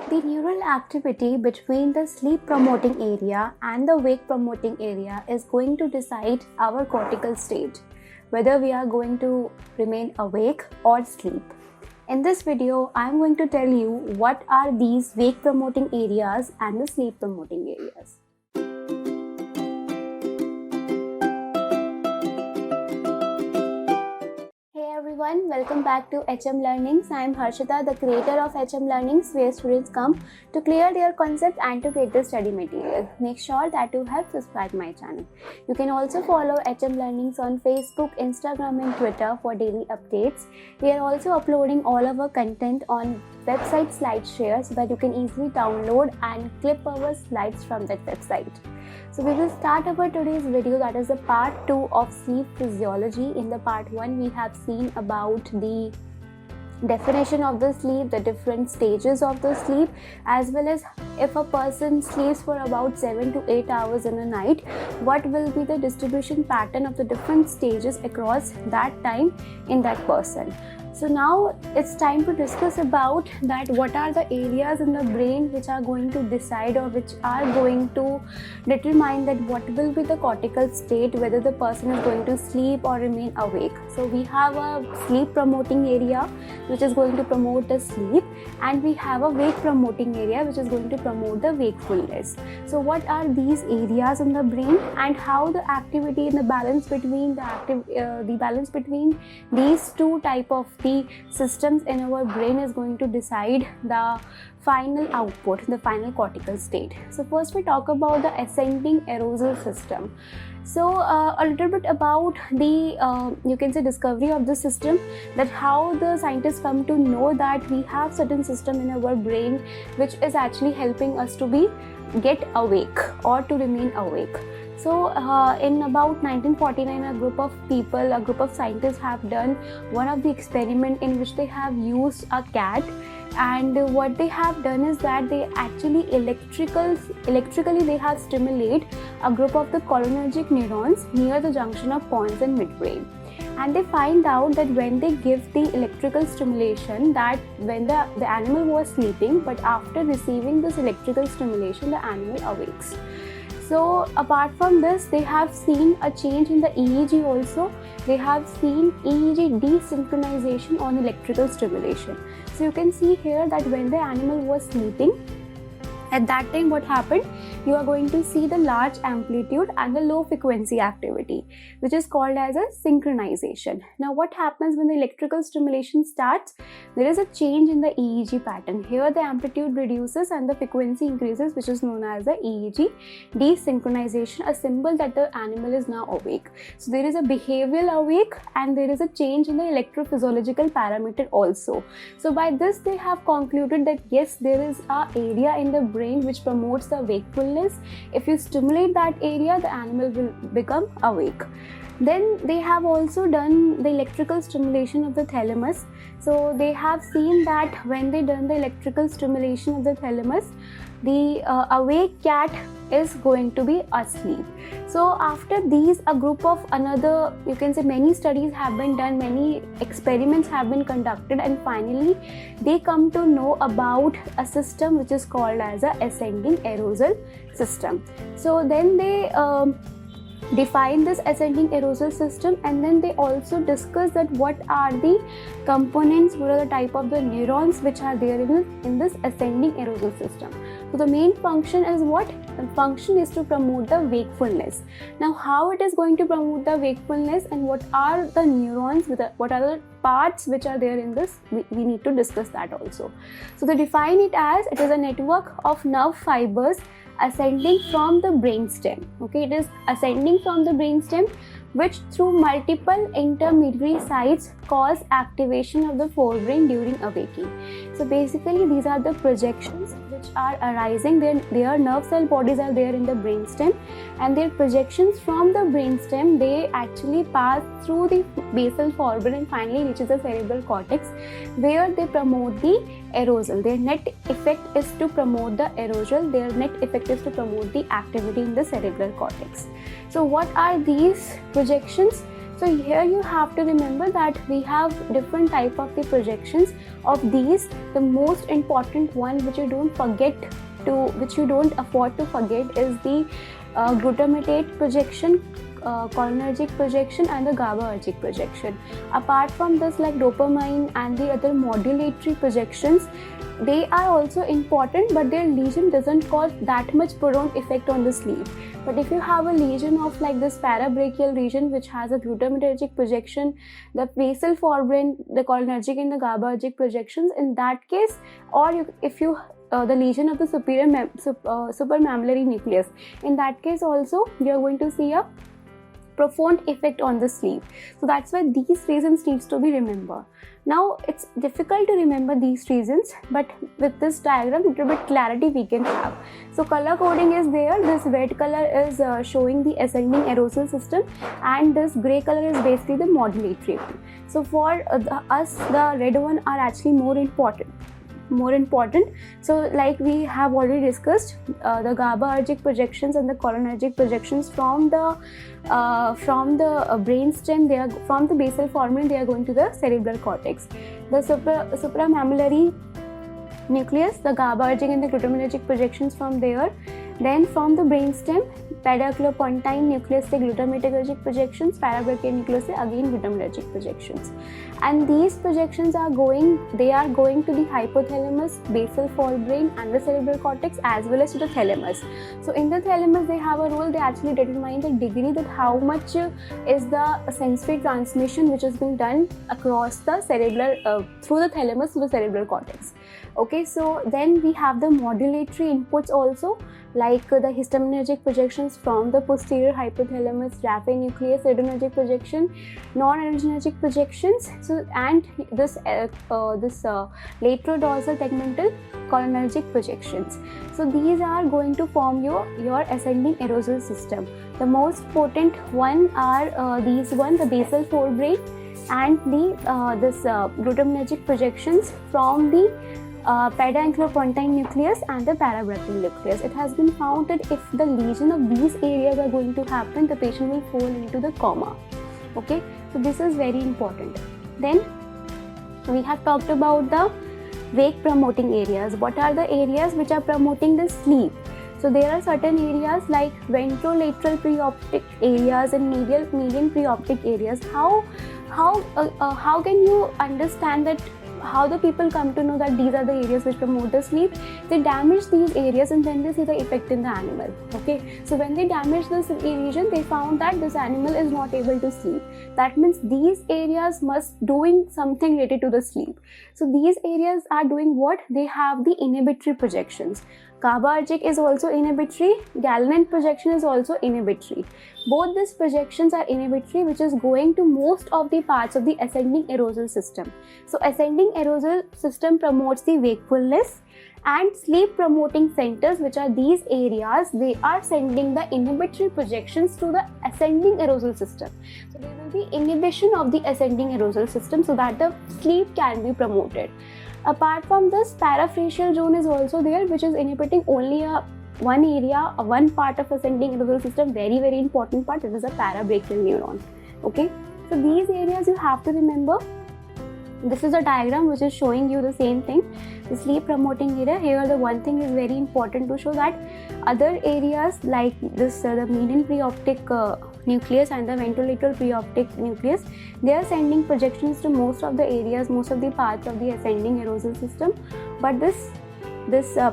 The neural activity between the sleep promoting area and the wake promoting area is going to decide our cortical state, whether we are going to remain awake or sleep. In this video, I am going to tell you what are these wake promoting areas and the sleep promoting areas. Everyone, welcome back to HM Learnings. I am Harshita, the creator of HM Learnings, where students come to clear their concept and to get the study material. Make sure that you have subscribed my channel. You can also follow HM Learnings on Facebook, Instagram and Twitter for daily updates. We are also uploading all of our content on website SlideShare so that you can easily download and clip our slides from that website. So we will start our today's video, that is the part 2 of sleep physiology. In the part 1 we have seen about the definition of the sleep, the different stages of the sleep, as well as if a person sleeps for about 7 to 8 hours in a night, what will be the distribution pattern of the different stages across that time in that person. So now it's time to discuss about that what are the areas in the brain which are going to decide or which are going to determine that what will be the cortical state, whether the person is going to sleep or remain awake. So we have a sleep promoting area which is going to promote the sleep, and we have a wake promoting area which is going to promote the wakefulness. So what are these areas in the brain and how the activity and the balance between these two type of the systems in our brain is going to decide the final output, the final cortical state. So first we talk about the ascending arousal system. So a little bit about the you can say discovery of the system, that how the scientists come to know that we have certain system in our brain which is actually helping us to get awake or to remain awake. So in about 1949, a group of scientists have done one of the experiment in which they have used a cat, and what they have done is that they actually electrically they have stimulate a group of the cholinergic neurons near the junction of pons and midbrain. And they find out that when they give the electrical stimulation, that when the animal was sleeping, but after receiving this electrical stimulation, the animal awakes. So apart from this, they have seen a change in the EEG also. They have seen EEG desynchronization on electrical stimulation. So you can see here that when the animal was sleeping, at that time what happened, you are going to see the large amplitude and the low frequency activity, which is called as a synchronization. Now what happens when the electrical stimulation starts? There is a change in the EEG pattern. Here the amplitude reduces and the frequency increases, which is known as the EEG desynchronization, a symbol that the animal is now awake. So there is a behavioral awake and there is a change in the electrophysiological parameter also. So by this they have concluded that yes, there is an area in the brain which promotes the wakefulness. If you stimulate that area, the animal will become awake. Then they have also done the electrical stimulation of the thalamus. So they have seen that when they done the electrical stimulation of the thalamus, the awake cat is going to be asleep. So after these, a group of another, you can say many studies have been done, many experiments have been conducted, and finally they come to know about a system which is called as a ascending arousal system. So then they define this ascending arousal system, and then they also discuss that what are the components, what are the type of the neurons which are there in this ascending arousal system. So the main function is what? The function is to promote the wakefulness. Now how it is going to promote the wakefulness and what are the neurons, what are the parts which are there in this, we need to discuss that also. So they define it as it is a network of nerve fibers ascending from the brainstem. Okay, it is ascending from the brainstem, which through multiple intermediary sites cause activation of the forebrain during awaking. So basically these are the projections which are arising. Their nerve cell bodies are there in the brainstem, and their projections from the brainstem, they actually pass through the basal forebrain and finally reaches the cerebral cortex, where they promote the arousal. Their net effect is to promote the arousal. Their net effect is to promote the activity in the cerebral cortex. So what are these projections? So here you have to remember that we have different type of the projections. Of these, the most important one which you don't afford to forget is the glutamatate projection, cholinergic projection, and the GABAergic projection. Apart from this, like dopamine and the other modulatory projections, they are also important, but their lesion doesn't cause that much prolonged effect on the sleep. But if you have a lesion of like this parabrachial region which has a glutamatergic projection, the basal forebrain, the cholinergic and the GABAergic projections, in that case, or if you the lesion of the supramammillary nucleus, in that case also you are going to see a profound effect on the sleep. So that's why these reasons needs to be remembered. Now it's difficult to remember these reasons, but with this diagram little bit clarity we can have. So color coding is there. This red color is showing the ascending arousal system, and this gray color is basically the modulatory one. So for us, the red one are actually more important. So like we have already discussed, the GABAergic projections and the cholinergic projections from the brainstem, they are from the basal forebrain, they are going to the cerebral cortex. The supramammillary nucleus, the GABAergic and the glutamatergic projections from there. Then from the brainstem, pedunculopontine nucleus से glutamatergic projections, parabrachial nucleus से again glutamatergic projections. And these projections are going to the hypothalamus, basal forebrain and the cerebral cortex, as well as to the thalamus. So in the thalamus they have a role, they actually determine the degree that how much is the sensory transmission which is being done across the cerebral, through the thalamus to the cerebral cortex. Okay, so then we have the modulatory inputs also, like the histaminergic projections from the posterior hypothalamus, raphe nucleus, adrenergic projection, non-adrenergic projections. So and this laterodorsal tegmental cholinergic projections. So these are going to form your ascending arousal system. The most potent one are these one, the basal forebrain, and the glutamatergic projections from the pedunculopontine nucleus and the parabrachial nucleus. It has been found that if the lesion of these areas are going to happen, the patient will fall into the coma. Okay, so this is very important. Then we have talked about the wake promoting areas. What are the areas which are promoting the sleep? So there are certain areas like ventrolateral preoptic areas and median preoptic areas. How can you understand that? How the people come to know that these are the areas which promote the sleep? They damage these areas and then they see the effect in the animal. Okay, so when they damage this region, they found that this animal is not able to sleep. That means these areas must doing something related to the sleep. So these areas are doing what? They have the inhibitory projections. GABAergic is also inhibitory, galen projection is also inhibitory. Both these projections are inhibitory, which is going to most of the parts of the ascending arousal system. So ascending arousal system promotes the wakefulness, and sleep promoting centers, which are these areas, they are sending the inhibitory projections to the ascending arousal system. So there will be inhibition of the ascending arousal system so that the sleep can be promoted. Apart from this, parafacial zone is also there, which is inhibiting only one area, one part of ascending arousal system, very very important part. It is a parabrachial neuron. Okay, so these areas you have to remember. This is a diagram which is showing you the same thing, the sleep promoting area. Here the one thing is very important to show that other areas like this, the median preoptic nucleus and the ventrolateral preoptic nucleus, they are sending projections to most of the areas, most of the parts of the ascending arousal system. But this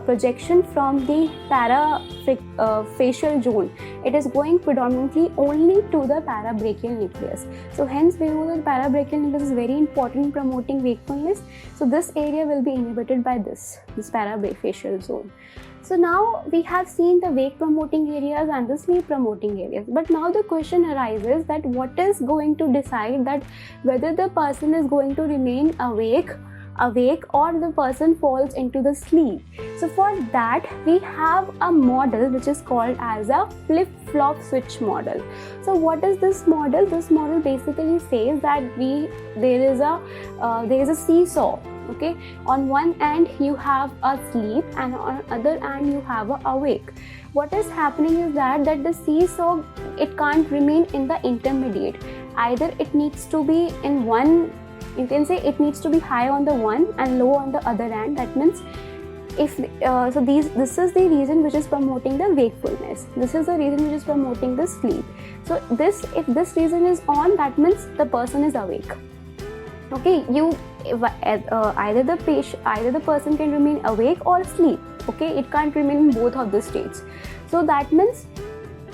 projection from the parafacial zone, it is going predominantly only to the parabrachial nucleus. So hence we know that parabrachial nucleus is very important in promoting wakefulness. So this area will be inhibited by this parafacial zone. So now we have seen the wake promoting areas and the sleep promoting areas. But now the question arises that what is going to decide that whether the person is going to remain awake or the person falls into the sleep. So for that we have a model which is called as a flip-flop switch model. So what is this model? This model basically says that there is a seesaw. Okay, on one end you have a sleep and on other end you have a awake. What is happening is that the seesaw, it can't remain in the intermediate. either it needs to be in one, you can say it needs to be high on the one and low on the other end. That means if this is the region which is promoting the wakefulness, this is the region which is promoting the sleep. So if this region is on, that means the person is awake. Okay, either the person can remain awake or asleep. Okay, it can't remain in both of the states. So that means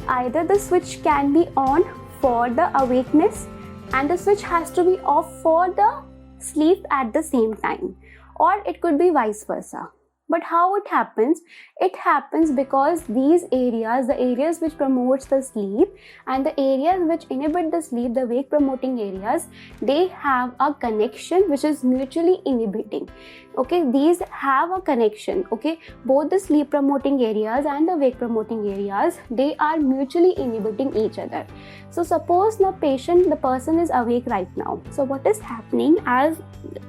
either the switch can be on for the awakeness and the switch has to be off for the sleep at the same time, or it could be vice versa. But how it happens? It happens because these areas, the areas which promotes the sleep and the areas which inhibit the sleep, the wake promoting areas, they have a connection which is mutually inhibiting. Okay, these have a connection. Okay, both the sleep promoting areas and the wake promoting areas, they are mutually inhibiting each other. So suppose the person is awake right now. So what is happening as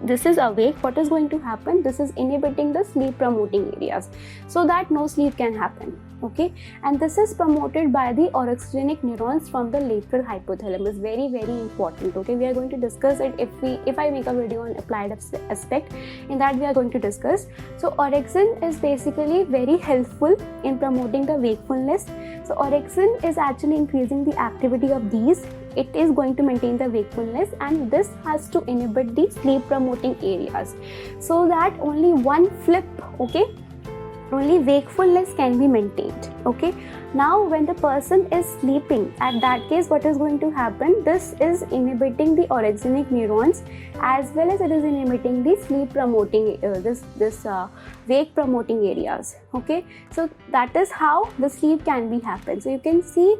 this is awake, what is going to happen? This is inhibiting the sleep promoting areas so that no sleep can happen. Okay, and this is promoted by the orexigenic neurons from the lateral hypothalamus. Very, very important. Okay, we are going to discuss it if I make a video on applied aspect. In that we are going to discuss. So orexin is basically very helpful in promoting the wakefulness. So orexin is actually increasing the activity of these. It is going to maintain the wakefulness, and this has to inhibit the sleep promoting areas, so that only one flip, okay, only wakefulness can be maintained. Okay, now when the person is sleeping, at that case what is going to happen? This is inhibiting the orexigenic neurons as well as it is inhibiting the sleep promoting wake promoting areas. Okay, so that is how the sleep can be happen. So you can see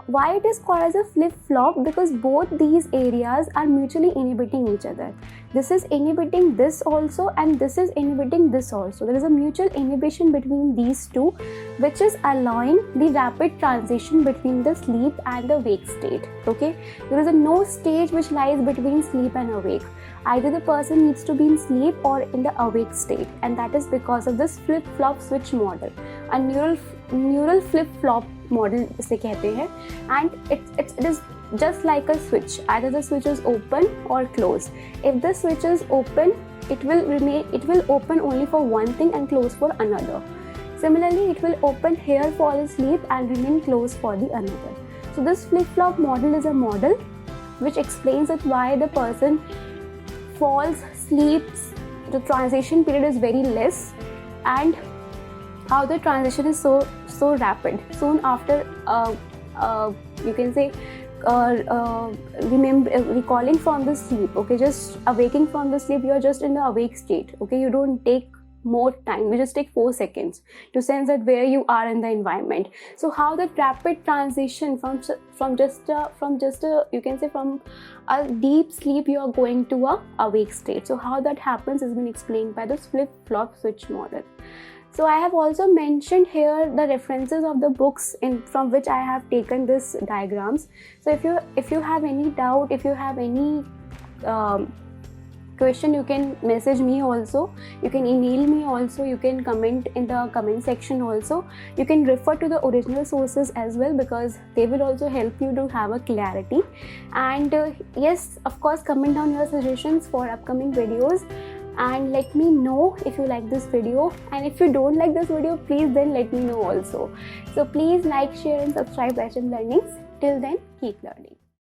why it is called as a flip-flop, because both these areas are mutually inhibiting each other. This is inhibiting this also and this is inhibiting this also. There is a mutual inhibition between these two, which is allowing the rapid transition between the sleep and the wake state. Okay, there is no stage which lies between sleep and awake. Either the person needs to be in sleep or in the awake state, and that is because of this flip-flop switch model, a neural flip-flop model इसे कहते हैं. And it is just like a switch. Either the switch is open or closed. If the switch is open, it will open only for one thing and close for another. Similarly, it will open here for the sleep and remain closed for the another. So this flip-flop model is a model which explains that why the person falls, sleeps, the transition period is very less, and how the transition is so rapid. Soon after, you can say, recalling from the sleep. Okay, just awaking from the sleep, you are just in the awake state. Okay, you don't take more time, you just take 4 seconds to sense that where you are in the environment. So how the rapid transition from you can say from a deep sleep you are going to a awake state. So how that happens has been explained by the flip-flop switch model. So I have also mentioned here the references of the books from which I have taken these diagrams. So if you have any doubt, if you have any question, you can message me also, you can email me also, you can comment in the comment section also. You can refer to the original sources as well, because they will also help you to have a clarity. And yes, of course, comment down your suggestions for upcoming videos. And let me know if you like this video, and if you don't like this video, please then let me know also. So please like, share and subscribe Resham Learnings. Till then, keep learning.